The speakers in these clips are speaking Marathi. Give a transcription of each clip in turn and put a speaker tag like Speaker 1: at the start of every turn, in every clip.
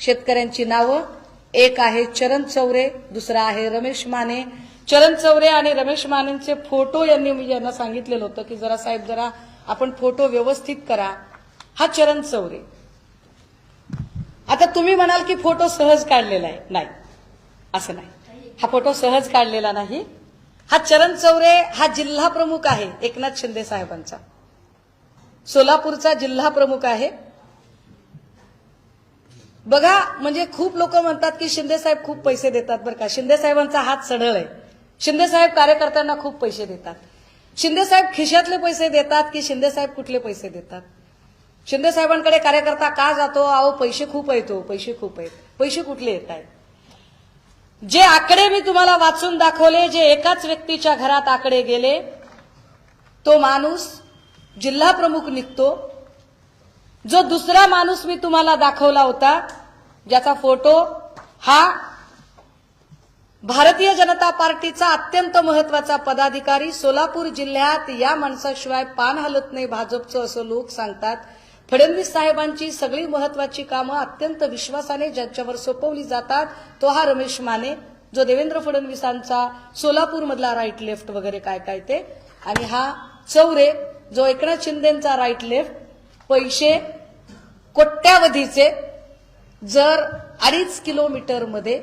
Speaker 1: शेतकऱ्यांची नावं, एक आहे चरण चौरे, दुसरा आहे रमेश माने. चरण चौरे आणि रमेश मानेंचे फोटो यांना सांगितलेलं होतं की जरा साहेब जरा आपण फोटो व्यवस्थित करा. हा चरण चौरे. आता तुम्ही म्हणाल की फोटो सहज काढलेला आहे. नाही, असं नाही. हा फोटो सहज काढलेला नाही. हा चरण चौरे हा जिल्हा प्रमुख आहे एकनाथ शिंदे साहेबांचा. सोलापूरचा जिल्हा प्रमुख आहे. बघा, म्हणजे खूप लोक म्हणतात की शिंदे साहेब खूप पैसे देतात. बरं का, शिंदे साहेबांचा हात सढळ आहे. शिंदे साहेब कार्यकर्त्यांना खूप पैसे देतात. शिंदे साहेब खिशातले पैसे देतात की शिंदे साहेब कुठले पैसे देतात? शिंदे साहेबांकडे कार्यकर्ता का जातो? अहो पैसे खूप आहेत, पैसे खूप आहेत. पैसे कुठले येत आहेत? जे आकडे मी तुम्हाला वाचून दाखवले, जे एकाच व्यक्तीच्या घरात आकडे गेले, तो माणूस जिल्हा प्रमुख निघतो. जो दुसरा माणूस मी तुम्हाला दाखवला होता ज्याचा फोटो, हा भारतीय जनता पार्टीचा अत्यंत महत्वाचा पदाधिकारी. सोलापूर जिल्ह्यात या माणसाशिवाय पान हलत नाही भाजपचं असं लोक सांगतात. फडणवीस साहेबांची सगळी महत्वाची कामं अत्यंत विश्वासाने ज्याच्यावर सोपवली जातात तो हा रमेश माने, जो देवेंद्र फडणवीसांचा सोलापूरमधला राईट लेफ्ट वगैरे काय काय ते. आणि हा चौरे जो एकनाथ शिंदेचा राईट लेफ्ट. पैसे कोट्यावधीचे. जर 2.5 किलोमीटरमध्ये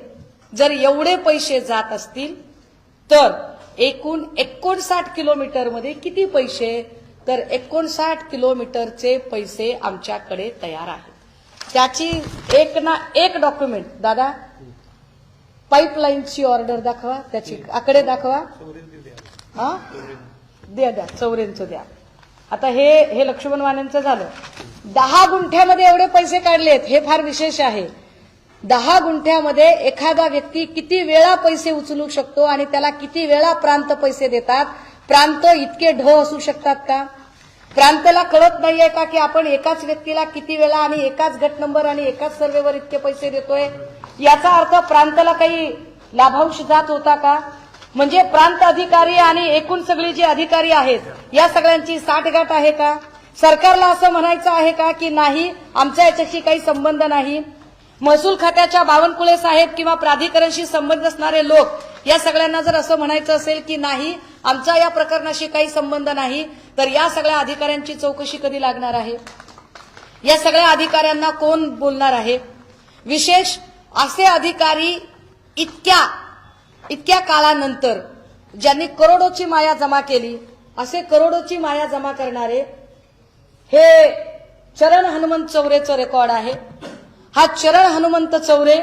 Speaker 1: जर एवढे पैसे जात असतील तर एकूण 59 किलोमीटरमध्ये किती पैसे? तर 59 किलोमीटरचे पैसे आमच्याकडे तयार आहेत. त्याची एक ना एक डॉक्युमेंट. दादा, पाईपलाईनची ऑर्डर दाखवा, त्याची आकडे दाखवा. हा, द्या चौरेंचं द्या. आता हे लक्ष्मण मानेंचं झालं. 10 गुंठ्यामध्ये एवढे पैसे काढलेत, हे फार विशेष आहे. 10 गुंठ्यामध्ये एखादा व्यक्ती किती वेळा पैसे उचलू शकतो आणि त्याला किती वेळा प्रांत पैसे देतात? प्रांत इतके ढ असू शकतात का? प्रांताला कळत नाहीये का की आपण एकाच व्यक्तीला किती वेळा आणि एकाच गट नंबर आणि एकाच सर्वेवर इतके पैसे देतोय? याचा अर्थ प्रांताला काही लाभांश जात होता का? म्हणजे प्रांत अधिकारी आणि एकूण सगळे जे अधिकारी आहेत या सगळ्यांची साठगाठ आहे का? सरकारला असं म्हणायचं आहे का की नाही, आमचा याच्याशी काही संबंध नाही? महसूल खात्याच्या बावनकुळे साहेब किंवा प्राधिकरणशी संबंध असणारे लोक या सगळ्यांना जर असं म्हणायचं असेल की नाही, आमचा या प्रकरणाशी काही संबंध नाही, तर या सगळ्या अधिकाऱ्यांची चौकशी कधी लागणार आहे? या सगळ्या अधिकाऱ्यांना कोण बोलणार आहे? विशेष असे अधिकारी इतक्या काळानंतर ज्यांनी करोडोची माया जमा केली, असे करोडोची माया जमा करणारे हे चरण हनुमंत चौरेचं रेकॉर्ड आहे. हा चरण हनुमंत चौरे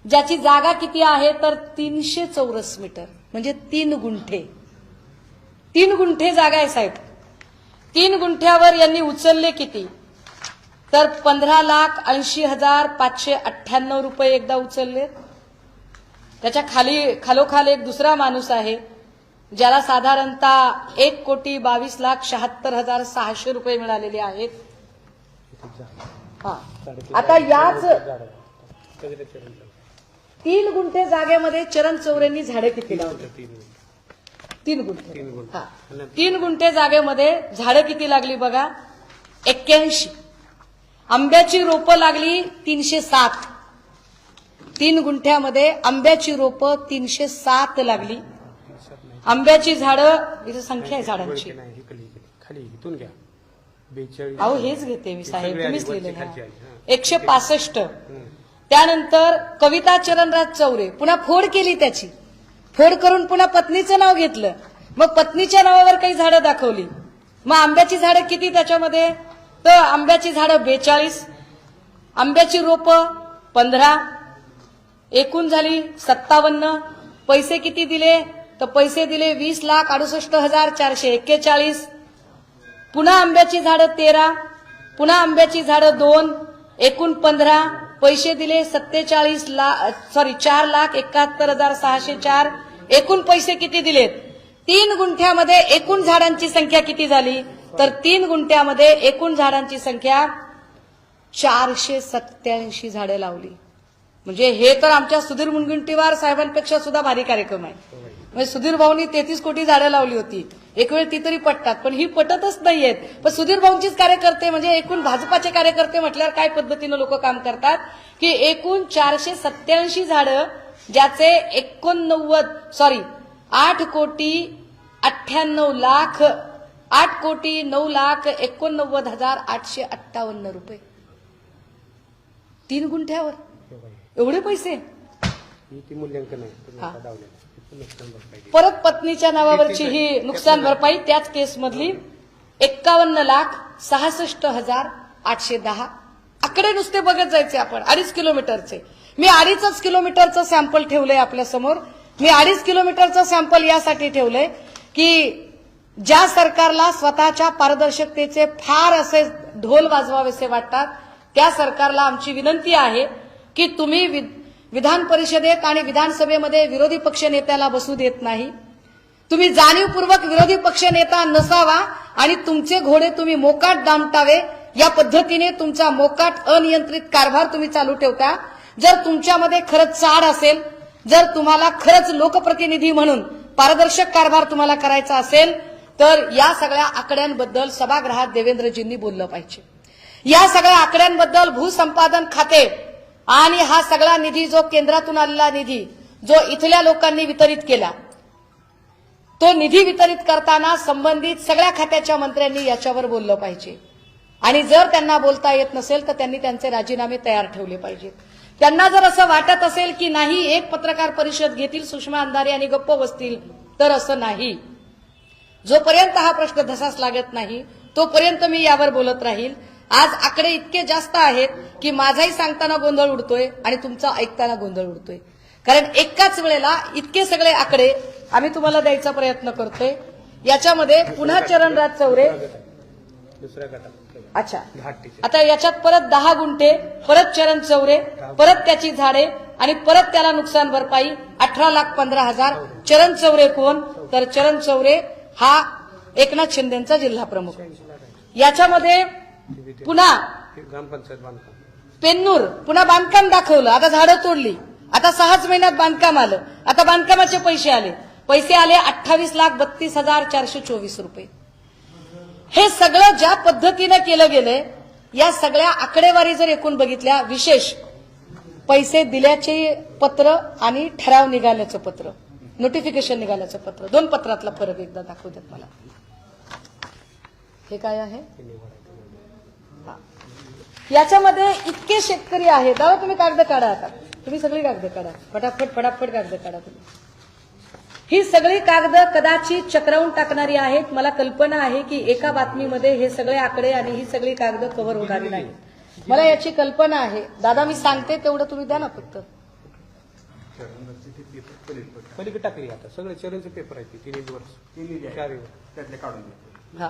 Speaker 1: ज्याची जागा किती आहे तर 300 चौरस मीटर, म्हणजे 3 गुंठे. 3 गुंठे जागा आहे साहेब. 3 गुंठ्यावर यांनी उचलले किती? तर 15,80,598 रुपये एकदा उचलले. त्याच्या खालोखाल एक दुसरा माणूस आहे ज्याला साधारणतः 1,22,76,600 रुपये मिळालेले आहेत. आता याच 3 गुंठे जागेमध्ये चरण चौरेंनी झाडे किती लावली? 3 गुंठे. 3 गुंठे जागेमध्ये झाडं किती लागली बघा? 81. आंब्याची रोपं लागली 307. 3 गुंठ्यामध्ये आंब्याची रोपं 307 लागली. आंब्याची झाडं, इथे संख्या आहे झाडांची. अहो हेच घेते मी साहेब, तुम्हीच लिहिले. 165. त्यानंतर कविता चरणराज चौरे, पुन्हा फोड केली त्याची. फोड करून पुन्हा पत्नीचं नाव घेतलं. मग पत्नीच्या नावावर काही झाडं दाखवली. मग आंब्याची झाडं किती त्याच्यामध्ये? तर आंब्याची झाडं 42. आंब्याची रोपं 15. एकूण झाली 57. पैसे किती दिले? तर पैसे दिले 20,68,441. पुन्हा आंब्याची झाडं 13. पुन्हा आंब्याची झाडं 2. एकूण 15. पैसे दिले 4,71,604. एकूण पैसे किती दिलेत? 3 गुंठ्यामध्ये एकूण झाडांची संख्या किती झाली? तर 3 गुंठ्यामध्ये एकूण झाडांची संख्या 487 झाडे लावली. म्हणजे हे तर आमच्या सुधीर मुनगंटीवार साहेबांपेक्षा सुद्धा भारी कार्यक्रम आहे. म्हणजे सुधीर भाऊनी 33 कोटी झाडं लावली होती. एक वेळ ती तरी पटतात, पण ही पटतच नाहीयेत. पण सुधीर भाऊंचीच कार्यकर्ते म्हणजे एकूण भाजपाचे कार्यकर्ते म्हटल्यावर काय पद्धतीनं लोक काम करतात की एकूण 487 झाडं ज्याचे 8,9,89,889,858 रुपये 3 गुंठ्यावर एवढे पैसे.
Speaker 2: मूल्यांकन आहे.
Speaker 1: परत पत्नीच्या नावावरची ही नुकसान भरपाई त्याच केसमधली 51,66,810. आकडे नुसते बघत जायचे आपण. 2.5 किलोमीटरचे. मी 2.5 किलोमीटरचं सॅम्पल ठेवलंय आपल्या समोर. मी 2.5 किलोमीटरचं सॅम्पल यासाठी ठेवलंय की ज्या सरकारला स्वतःच्या पारदर्शकतेचे फार असे ढोल वाजवावेसे वाटतात त्या सरकारला आमची विनंती आहे की तुम्ही विधान परिषदेत आणि विधानसभेमध्ये विरोधी पक्ष नेत्याला बसू देत नाही. तुम्ही जाणीवपूर्वक विरोधी पक्ष नेता नसावा आणि तुमचे घोडे तुम्ही मोकाट दामटावे या पद्धतीने तुमचा मोकाट अनियंत्रित कारभार तुम्ही चालू ठेवता. जर तुमच्यामध्ये खरंच चाड असेल, जर तुम्हाला खरंच लोकप्रतिनिधी म्हणून पारदर्शक कारभार तुम्हाला करायचा असेल तर या सगळ्या आकड्यांबद्दल सभागृहात देवेंद्रजींनी बोललं पाहिजे. या सगळ्या आकड्यांबद्दल भूसंपादन खाते आणि हा सगळा निधी जो केंद्रातून आलेला निधी जो इथल्या लोकांनी वितरित केला तो निधी वितरित करताना संबंधित सगळ्या खात्याच्या मंत्र्यांनी याच्यावर बोललं पाहिजे. आणि जर त्यांना बोलता येत नसेल तर त्यांनी त्यांचे राजीनामे तयार ठेवले पाहिजेत. त्यांना जर असं वाटत असेल की नाही एक पत्रकार परिषद घेतील सुषमा अंधारे आणि गप्प बसतील तर असं नाही. जोपर्यंत हा प्रश्न धसास लागत नाही तोपर्यंत मी यावर बोलत राहील. आज आकडे इतके जास्त आहेत की माझाही सांगताना गोंधळ उडतोय आणि तुमचा ऐकताना गोंधळ उडतोय. कारण एकाच वेळेला इतके सगळे आकडे आम्ही तुम्हाला द्यायचा प्रयत्न करतोय. याच्यामध्ये पुन्हा चरणराज चौरे अच्छा आता याच्यात परत 10 गुंठे, परत चरण चौरे, परत त्याची झाडे आणि परत त्याला नुकसान भरपाई 18,15,000. चरण चौरे कोण तर चरण चौरे हा एकनाथ शिंदेचा जिल्हा प्रमुख. याच्यामध्ये पुन्हा पेन्नूर पुन्हा बांधकाम दाखवलं. आता झाडं तोडली. आता 6च महिन्यात बांधकाम आलं. आता बांधकामाचे पैसे आले 28,32,424 रुपये. हे सगळं ज्या पद्धतीने केलं गेलंय या सगळ्या आकडेवारी जर एकूण बघितल्या विशेष पैसे दिल्याचे पत्र आणि ठराव निघाल्याचं पत्र नोटिफिकेशन निघाल्याचं पत्र 2 पत्रातला फरक एकदा दाखवू देत मला. हे काय आहे याच्यामध्ये इतके शेतकरी आहेत. दादा तुम्ही कागद काढा. आता तुम्ही सगळी कागद काढा. फटाफट कागद काढा तुम्ही. ही सगळी कागद कदाचित चक्रावून टाकणारी आहेत. मला कल्पना आहे की एका बातमीमध्ये हे सगळे आकडे आणि ही सगळी कागद कव्हर होणारी नाही. मला याची कल्पना आहे. दादा मी सांगते तेवढं तुम्ही द्या ना फक्त.
Speaker 2: पलीकडे टाकली आता सगळे चरणचे पेपर आहेत 3 वर्ष 4 त्यातले काढून
Speaker 1: हा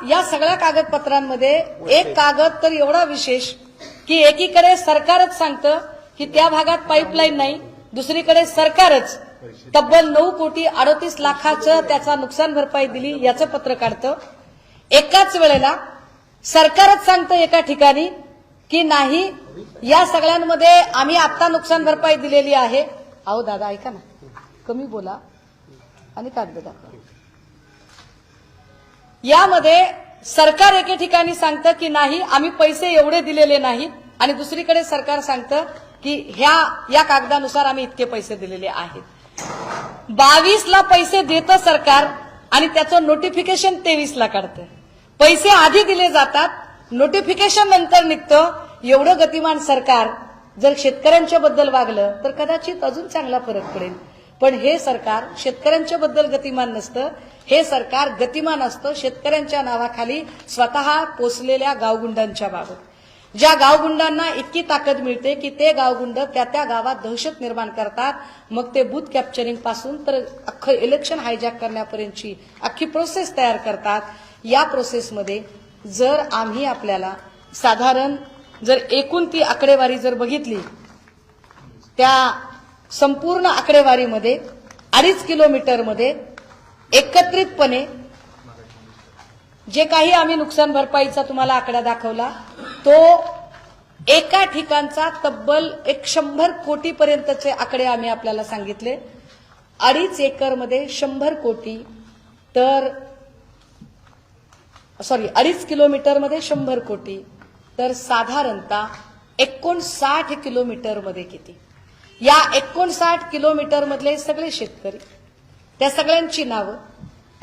Speaker 1: या सगळ्या कागदपत्रांमध्ये एक कागद तर एवढा विशेष की एकीकडे सरकारच सांगतं की त्या भागात पाईपलाईन नाही, दुसरीकडे सरकारच तब्बल 9,38,00,000चं त्याचा नुकसान भरपाई दिली याचं पत्र काढतं. एकाच वेळेला सरकारच सांगतं एका ठिकाणी की नाही या सगळ्यांमध्ये आम्ही आता नुकसान भरपाई दिलेली आहे. अहो दादा ऐका ना, कमी बोला आणि कागद दाखवा. यामध्ये सरकार एके ठिकाणी सांगतं की नाही आम्ही पैसे एवढे दिलेले नाहीत आणि दुसरीकडे सरकार सांगतं की या कागदानुसार आम्ही इतके पैसे दिलेले आहेत. 22ला पैसे देतं सरकार आणि त्याचं नोटिफिकेशन 23ला काढतं. पैसे आधी दिले जातात, नोटिफिकेशन नंतर निघतं. एवढं गतिमान सरकार जर शेतकऱ्यांच्या बद्दल वागलं तर कदाचित अजून चांगला फरक पडेल. पण हे सरकार शेतकऱ्यांच्या बद्दल गतिमान नसतं. हे सरकार गतिमान असतं शेतकऱ्यांच्या नावाखाली स्वतः पोचलेल्या गावगुंडांच्या बाबत. ज्या गावगुंडांना इतकी ताकद मिळते की ते गावगुंड त्या गावात दहशत निर्माण करतात. मग ते बूथ कॅप्चरिंग पासून तर अख्खं इलेक्शन हायजॅक करण्यापर्यंतची अख्खी प्रोसेस तयार करतात. या प्रोसेसमध्ये जर आम्ही आपल्याला साधारण जर एकूण ती आकडेवारी जर बघितली त्या संपूर्ण आकडेवारीमध्ये 2.5 किलोमीटरमध्ये एकत्रितपणे जे काही आम्ही नुकसान भरपाईचा तुम्हाला आकडा दाखवला तो एका ठिकाणचा तब्बल 100 कोटीपर्यंतचे आकडे आम्ही आपल्याला सांगितले. 2.5 एकरमध्ये 100 कोटी, तर 2.5 किलोमीटरमध्ये 100 कोटी, तर साधारणतः 59 किलोमीटरमध्ये किती? या 59 किलोमीटरमधले सगळे शेतकरी, त्या सगळ्यांची नावं,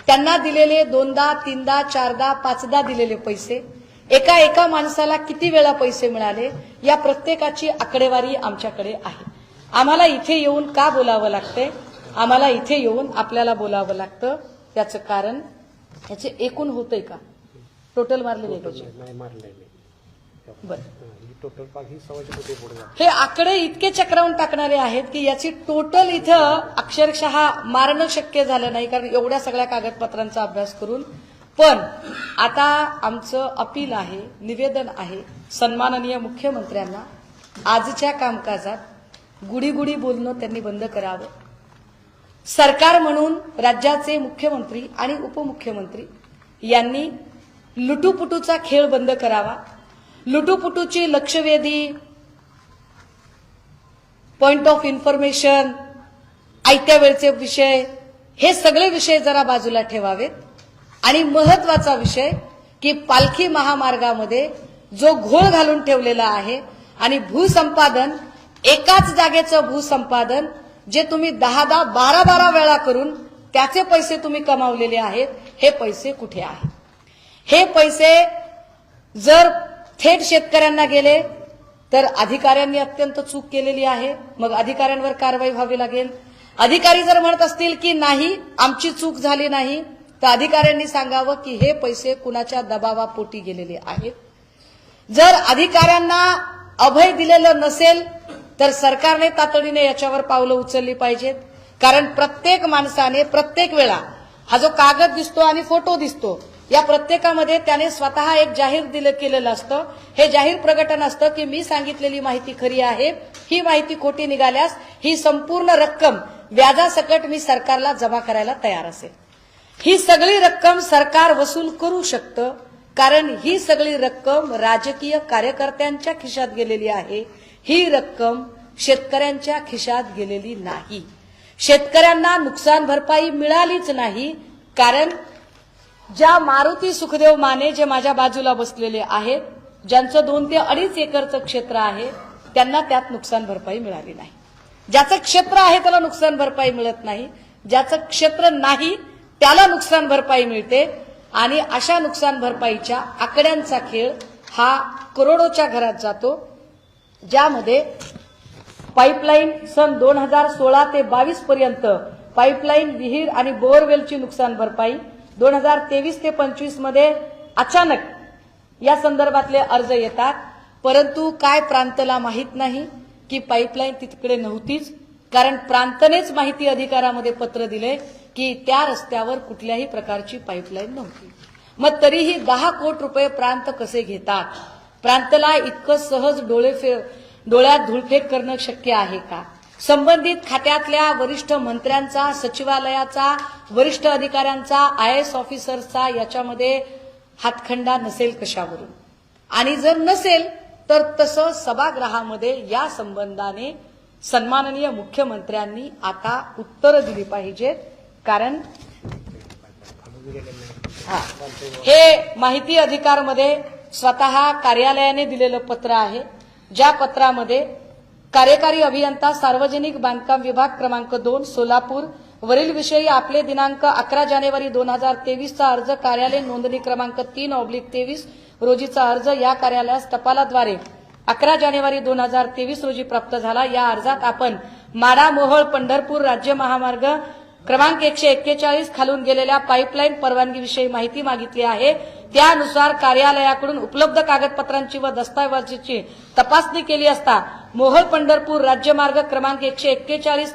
Speaker 1: त्यांना दिलेले 2दा 3दा 4दा 5दा दिलेले पैसे, एका माणसाला किती वेळा पैसे मिळाले, या प्रत्येकाची आकडेवारी आमच्याकडे आहे. आम्हाला इथे येऊन का बोलावं लागतंय? आम्हाला इथे येऊन आपल्याला बोलावं लागतं, याचं कारण याचे एकूण होतंय का? टोटल मारले नाही त्याचे?
Speaker 2: नाही मारले.
Speaker 1: बरं,
Speaker 2: टोटल पाक ही 1.25 कोटी पुढे जातं.
Speaker 1: हे आकडे इतके चक्रावून टाकणारे आहेत की याची टोटल इथं अक्षरशः मारणं शक्य झालं नाही, कारण एवढ्या सगळ्या कागदपत्रांचा अभ्यास करून. पण आता आमचं अपील आहे, निवेदन आहे सन्माननीय मुख्यमंत्र्यांना, आजच्या कामकाजात गुडी बोलणं त्यांनी बंद करावं. सरकार म्हणून राज्याचे मुख्यमंत्री आणि उपमुख्यमंत्री यांनी लुटूपुटूचा खेळ बंद करावा. लुटूपुटूची लक्षवेधी, पॉइंट ऑफ इन्फॉर्मेशन, आयत्या वेळचे विषय, हे सगळे विषय जरा बाजूला ठेवावेत. आणि महत्वाचा विषय की पालखी महामार्गामध्ये जो घोळ घालून ठेवलेला आहे आणि भूसंपादन, एकाच जागेचं भूसंपादन जे तुम्ही 10 12 वेळा करून त्याचे पैसे तुम्ही कमावलेले आहेत, हे पैसे कुठे आहेत? हे पैसे जर थेट शेतकऱ्यांना गेले तर अधिकाऱ्यांनी अत्यंत चूक केलेली आहे, मग अधिकाऱ्यांवर कारवाई व्हावी लागेल. अधिकारी जर म्हणत असतील की नाही आमची चूक झाली नाही, तर अधिकाऱ्यांनी सांगावं की हे पैसे कुणाच्या दबावापोटी गेलेले आहेत. जर अधिकाऱ्यांना अभय दिलेलं नसेल तर सरकारने तातडीने याच्यावर पावलं उचलली पाहिजेत. कारण प्रत्येक माणसाने प्रत्येक वेळा हा जो कागद दिसतो आणि फोटो दिसतो, या प्रत्येकामध्ये त्याने स्वतः एक जाहीर केलेलं असतं. हे जाहीर प्रकटन असतं की मी सांगितलेली माहिती खरी आहे, ही माहिती खोटी निघाल्यास ही संपूर्ण रक्कम व्याजासकट मी सरकारला जमा करायला तयार असेल. ही सगळी रक्कम सरकार वसूल करू शकतं, कारण ही सगळी रक्कम राजकीय कार्यकर्त्यांच्या खिशात गेलेली आहे. ही रक्कम शेतकऱ्यांच्या खिशात गेलेली नाही. शेतकऱ्यांना नुकसान भरपाई मिळालीच नाही, कारण ज्या मारुती सुखदेव माने जे माझ्या बाजूला बसलेले आहेत, ज्यांचं 2 ते 2.5 एकरचं क्षेत्र आहे, त्यांना त्यात नुकसान भरपाई मिळाली नाही. ज्याचं क्षेत्र आहे त्याला नुकसान भरपाई मिळत नाही, ज्याचं क्षेत्र नाही त्याला नुकसान भरपाई मिळते. आणि अशा नुकसान भरपाईच्या आकड्यांचा खेळ हा करोडोच्या घरात जातो, ज्यामध्ये पाईपलाईन सन 2016 ते 22 पर्यंत पाईपलाईन, विहीर आणि बोअरवेलची नुकसान भरपाई, 2023 ते 25 मध्ये अचानक या संदर्भातले अर्ज येतात. परंतु काय प्रांतला माहित नाही की पाईपलाईन तिकडे नव्हतीच, कारण प्रांतनेच माहिती अधिकारामध्ये पत्र दिले की त्या रस्त्यावर कुठल्याही प्रकारची पाईपलाईन नव्हती. मग तरीही 10 कोटी रुपये प्रांत कसे घेतात? प्रांतला इतकं सहज डोळ्यात धुळफेक करणं शक्य आहे का? संबंधित खात्यातल्या वरिष्ठ मंत्र्यांचा, सचिवालयाचा, वरिष्ठ अधिकाऱ्यांचा, IAS ऑफिसर्सचा याच्यामध्ये हातखंडा नसेल कशावरून? आणि जर नसेल तर तसं सभागृहामध्ये या संबंधाने सन्माननीय मुख्यमंत्र्यांनी आता उत्तर दिली पाहिजेत. कारण हे माहिती अधिकारमध्ये स्वतः कार्यालयाने दिलेलं पत्र आहे, ज्या पत्रामध्ये कार्यकारी अभियंता सार्वजनिक बांधकाम विभाग क्रमांक 2 सोलापूर वरील विषयी आपले दिनांक 11 जानेवारी 2023 चा अर्ज कार्यालय नोंदणी क्रमांक 3/23 रोजीचा अर्ज या कार्यालयास टपालाद्वारे 11 जानेवारी 2023 रोजी प्राप्त झाला. या अर्जात आपण माडा मोहोळ पंढरपूर राज्य महामार्ग क्रमांक 141 खालून गेलेल्या पाईपलाईन परवानगीविषयी माहिती मागितली आहे. त्यानुसार कार्यालयाकडून उपलब्ध कागदपत्रांची व दस्तावेजांची तपासणी केली असता मोहोळ पंढरपूर राज्यमार्ग क्रमांक 141